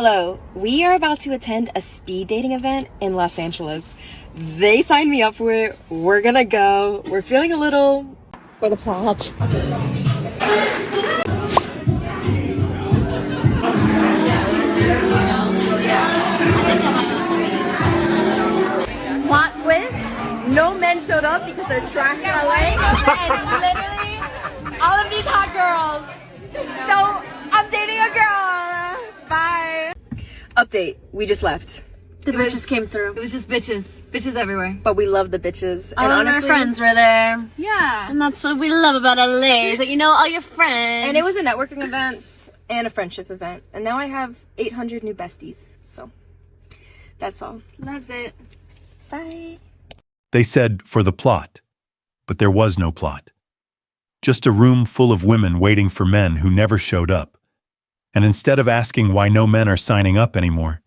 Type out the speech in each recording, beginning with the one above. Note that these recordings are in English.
Hello, we are about to attend a speed dating event in Los Angeles. They signed me up for it. We're gonna go. We're feeling a little for the plot. Plot twist, no men showed up because they're trash in LA. And literally, all of these hot girls. So, I'm dating a girl. Bye. Update, we just left. The bitches came through. It was just bitches. Bitches everywhere. But we love the bitches. All of our friends were there. Yeah. And that's what we love about LA, is that you know all your friends. And it was a networking event and a friendship event. And now I have 800 new besties. So, that's all. Loves it. Bye. They said for the plot, but there was no plot. Just a room full of women waiting for men who never showed up. And instead of asking why no men are signing up anymore,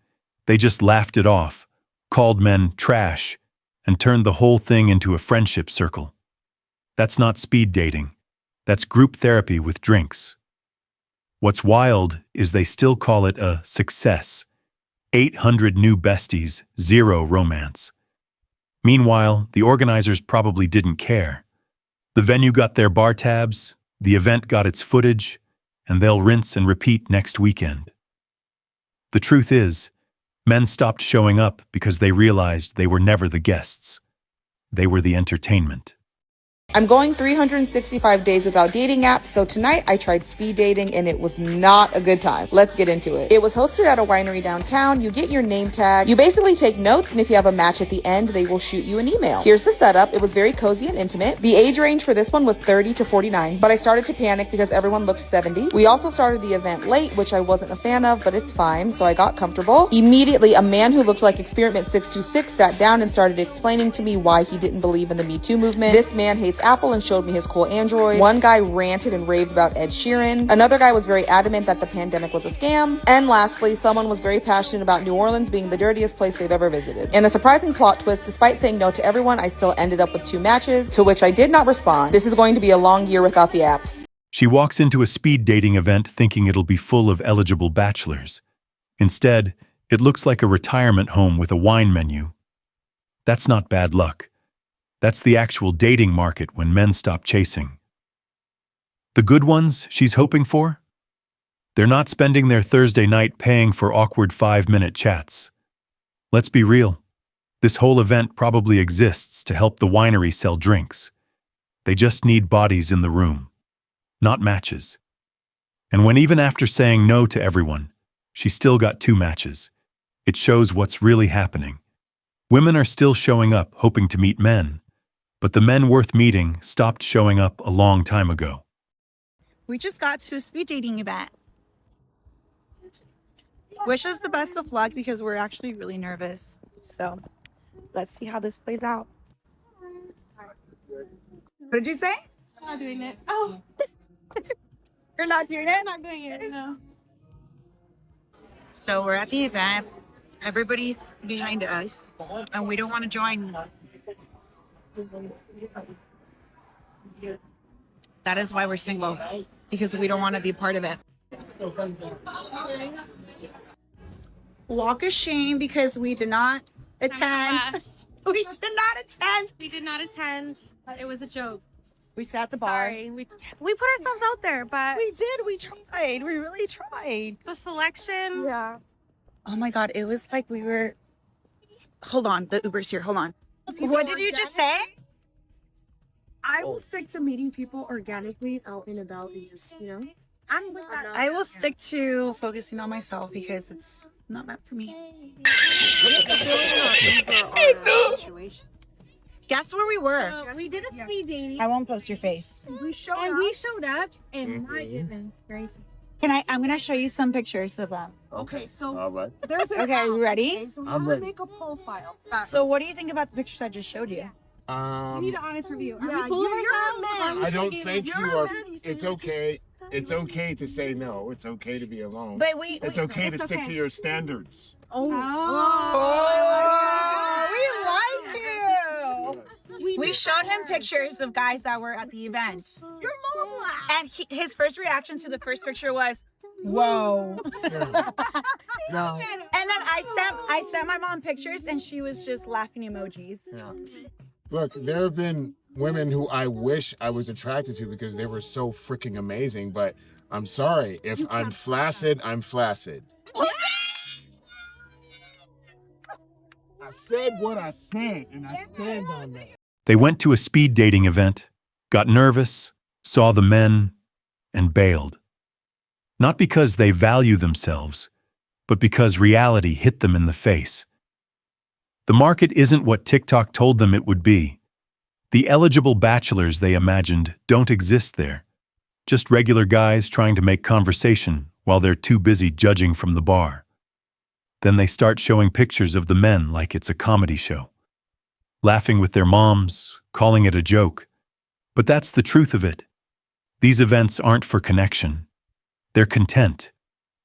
they just laughed it off, called men trash, and turned the whole thing into a friendship circle. That's not speed dating. That's group therapy with drinks. What's wild is they still call it a success. 800 new besties, 0 romance. Meanwhile, the organizers probably didn't care. The venue got their bar tabs, the event got its footage, and they'll rinse and repeat next weekend. The truth is, men stopped showing up because they realized they were never the guests. They were the entertainment. I'm going 365 days without dating apps, so tonight I tried speed dating and it was not a good time. Let's get into it. It was hosted at a winery downtown. You get your name tag. You basically take notes, and if you have a match at the end, they will shoot you an email. Here's the setup. It was very cozy and intimate. The age range for this one was 30 to 49, but I started to panic because everyone looked 70. We also started the event late, which I wasn't a fan of, but it's fine, so I got comfortable. Immediately, a man who looked like Experiment 626 sat down and started explaining to me why he didn't believe in the Me Too movement. This man hates Apple and showed me his cool Android. One guy ranted and raved about Ed Sheeran. Another guy was very adamant that the pandemic was a scam. And lastly, someone was very passionate about New Orleans being the dirtiest place they've ever visited. In a surprising plot twist, despite saying no to everyone, I still ended up with 2 matches, to which I did not respond. This is going to be a long year without the apps. She walks into a speed dating event thinking it'll be full of eligible bachelors. Instead, it looks like a retirement home with a wine menu. That's not bad luck. That's the actual dating market when men stop chasing. The good ones she's hoping for? They're not spending their Thursday night paying for awkward 5-minute chats. Let's be real. This whole event probably exists to help the winery sell drinks. They just need bodies in the room, not matches. And when even after saying no to everyone, she still got 2 matches, it shows what's really happening. Women are still showing up hoping to meet men, but the men worth meeting stopped showing up a long time ago. We just got to a speed dating event. Wish us the best of luck because we're actually really nervous. So let's see how this plays out. What did you say? I'm not doing it. Oh. You're not doing it? I'm not doing it, no. So we're at the event. Everybody's behind us and we don't want to join. That is why we're single, because we don't want to be part of it. Walk of shame because we did not attend. We did not attend. We did not attend. It was a joke. We sat at the bar. Sorry. We put ourselves out there, but We did. We tried. We really tried. the selection. Yeah. Oh my God. It was like we were. Hold on. The Uber's here. Hold on. What did you just say? I will stick to meeting people organically out and about and just, I'm with that. I will stick to focusing on myself because it's not meant for me. Guess where we were? We did a speed dating. I won't post your face. We showed up, and my goodness gracious. I'm gonna show you some pictures of them. okay, so All right. there's an Okay, you ready? Okay, so we I'm want to ready. make a profile. So what do you think about the pictures I just showed you? We need an honest review. Are Yeah, we full of you're a ourselves? man. Are we I don't shaking? think You're you a are. man, you say It's no. okay. It's okay to say no. It's okay to be alone. But It's okay to stick to your standards. Oh. We like you. We showed him pictures of guys that were at the event. You're mobile. And his first reaction to the first picture was, whoa. No. And then I sent my mom pictures, and she was just laughing emojis. Yeah. Look, there have been women who I wish I was attracted to because they were so freaking amazing, but I'm sorry. If I'm flaccid, I'm flaccid. I said what I said, and I stand on that. They went to a speed dating event, got nervous, saw the men, and bailed. Not because they value themselves, but because reality hit them in the face. The market isn't what TikTok told them it would be. The eligible bachelors they imagined don't exist there. Just regular guys trying to make conversation while they're too busy judging from the bar. Then they start showing pictures of the men like it's a comedy show. Laughing with their moms, calling it a joke. But that's the truth of it. These events aren't for connection. They're content.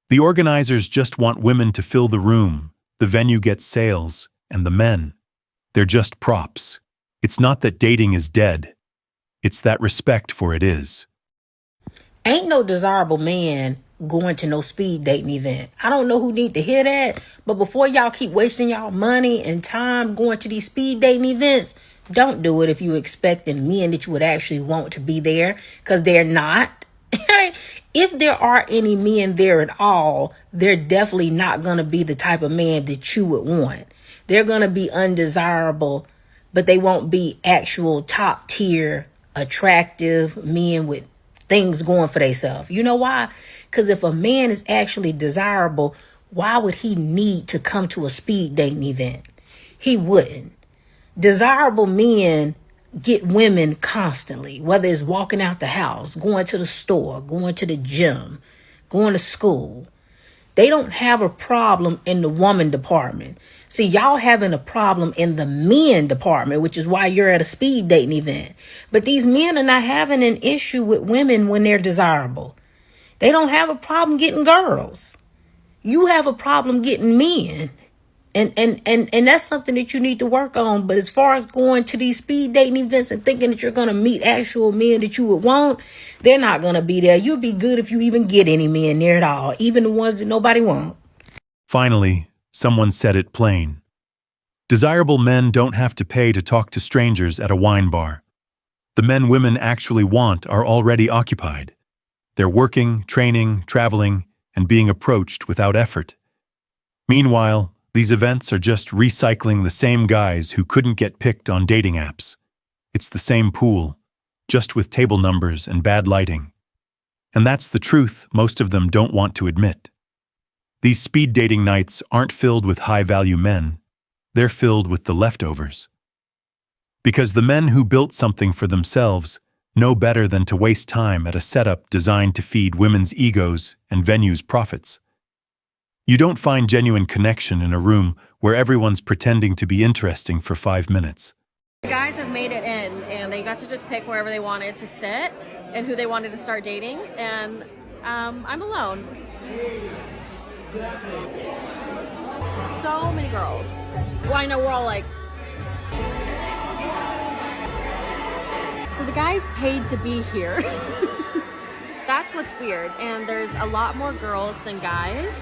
The organizers just want women to fill the room, the venue gets sales, and the men, they're just props. It's not that dating is dead. It's that respect for it is. Ain't no desirable man going to no speed dating event. I don't know who need to hear that, but before y'all keep wasting y'all money and time going to these speed dating events, don't do it if you expecting men that you would actually want to be there, because they're not. If there are any men there at all, they're definitely not going to be the type of man that you would want. They're going to be undesirable, but they won't be actual top tier, attractive men with things going for themselves. You know why? Because if a man is actually desirable, why would he need to come to a speed dating event? He wouldn't. Desirable men get women constantly, whether it's walking out the house, going to the store, going to the gym, going to school. They don't have a problem in the woman department. See, y'all having a problem in the men department, which is why you're at a speed dating event. But these men are not having an issue with women when they're desirable. They don't have a problem getting girls. You have a problem getting men. And that's something that you need to work on. But as far as going to these speed dating events and thinking that you're going to meet actual men that you would want, they're not going to be there. You'll be good if you even get any men there at all, even the ones that nobody wants. Finally, someone said it plain. Desirable men don't have to pay to talk to strangers at a wine bar. The men women actually want are already occupied. They're working, training, traveling, and being approached without effort. Meanwhile, these events are just recycling the same guys who couldn't get picked on dating apps. It's the same pool, just with table numbers and bad lighting. And that's the truth most of them don't want to admit. These speed dating nights aren't filled with high-value men. They're filled with the leftovers. Because the men who built something for themselves know better than to waste time at a setup designed to feed women's egos and venues' profits. You don't find genuine connection in a room where everyone's pretending to be interesting for 5 minutes. The guys have made it in, and they got to just pick wherever they wanted to sit and who they wanted to start dating, and I'm alone. So many girls. Well, I know we're all like... So the guys paid to be here. That's what's weird, and there's a lot more girls than guys.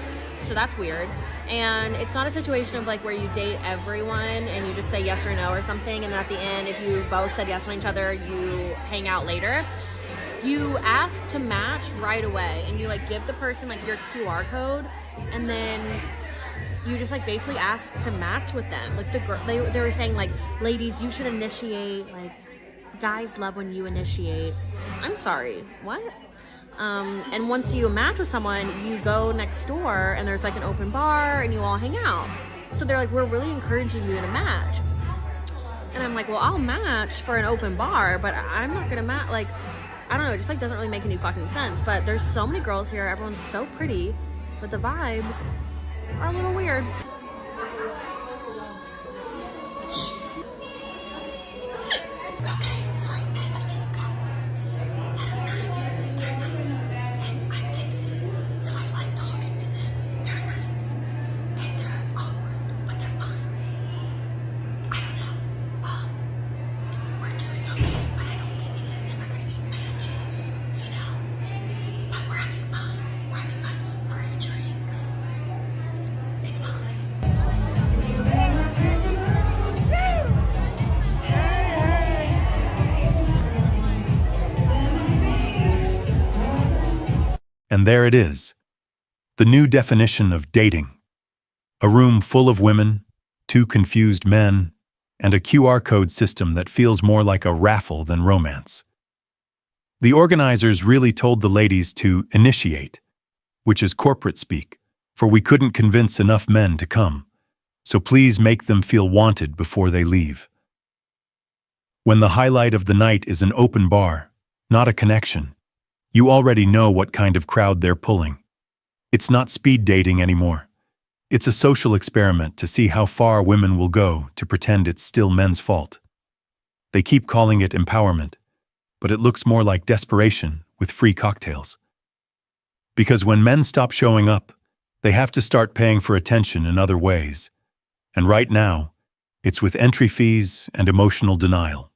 So that's weird. And it's not a situation of like where you date everyone and you just say yes or no or something, and then at the end, if you both said yes to each other, you hang out later. You ask to match right away, and you like give the person like your QR code, and then you just like basically ask to match with them. Like they were saying like, ladies, you should initiate. Like, guys love when you initiate. I'm sorry, what? And once you match with someone, you go next door and there's like an open bar and you all hang out. So they're like, we're really encouraging you to match. And I'm like, well, I'll match for an open bar, but I'm not gonna match. Like, I don't know, it just like doesn't really make any fucking sense. But there's so many girls here, everyone's so pretty, but the vibes are a little weird. And there it is. The new definition of dating. A room full of women, 2 confused men, and a QR code system that feels more like a raffle than romance. The organizers really told the ladies to initiate, which is corporate speak, for we couldn't convince enough men to come. So please make them feel wanted before they leave. When the highlight of the night is an open bar, not a connection, you already know what kind of crowd they're pulling. It's not speed dating anymore. It's a social experiment to see how far women will go to pretend it's still men's fault. They keep calling it empowerment, but it looks more like desperation with free cocktails. Because when men stop showing up, they have to start paying for attention in other ways. And right now, it's with entry fees and emotional denial.